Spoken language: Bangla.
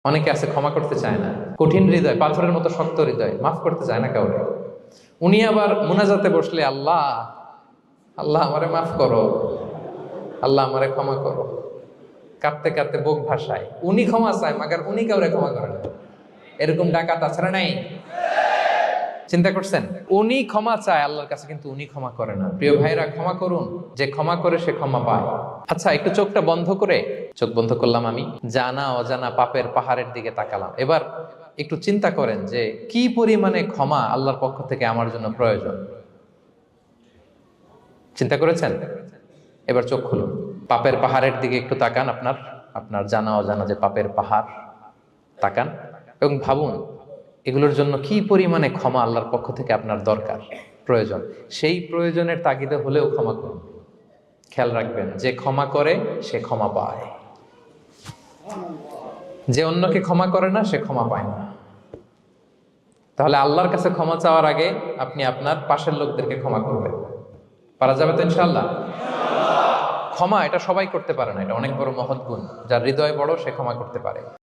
অনেকে আছে ক্ষমা করতে চায় না, কঠিন হৃদয়, পাথরের মতো শক্ত হৃদয়, মাফ করতে চায় না কাউকে। উনি আবার মুনাজাতে বসলে আল্লাহ আল্লাহ আমারে মাফ করো, আল্লাহ আমারে ক্ষমা করো, কাঁদতে কাঁদতে বুক ভাসায়। উনি ক্ষমা চায়, মাগার উনি কাউরে ক্ষমা করে না। এরকম ডাকাত আছে না নাই? চিন্তা করছেন? উনি ক্ষমা চায় আল্লাহর কাছে, কিন্তু উনি ক্ষমা করে না। প্রিয় ভাইরা, ক্ষমা করুন। যে ক্ষমা করে সে ক্ষমা পায়। আচ্ছা, একটু চোখটা বন্ধ করে, চোখ বন্ধ করলাম আমি, জানা অজানা পাপের পাহাড়ের দিকে তাকালাম। এবার একটু চিন্তা করেন যে কি পরিমাণে ক্ষমা আল্লাহর পক্ষ থেকে আমার জন্য প্রয়োজন। চিন্তা করেছেন? এবার চোখ খুলুন, পাপের পাহাড়ের দিকে একটু তাকান। আপনার আপনার জানা অজানা যে পাপের পাহাড়, তাকান এবং ভাবুন এগুলোর জন্য কি পরিমাণে ক্ষমা আল্লাহর পক্ষ থেকে আপনার দরকার, প্রয়োজন। সেই প্রয়োজনের তাগিদে হলেও ক্ষমা করুন। খেয়াল রাখবেন, যে ক্ষমা করে সে ক্ষমা পায়, যে অন্যকে ক্ষমা করে না সে ক্ষমা পায় না। তাহলে আল্লাহর কাছে ক্ষমা চাওয়ার আগে আপনি আপনার পাশের লোকদেরকে ক্ষমা করবেন। পারা যাবে তো ইনশাআল্লাহ? ক্ষমা এটা সবাই করতে পারে না, এটা অনেক বড় মহৎ গুণ। যার হৃদয় বড় সে ক্ষমা করতে পারে।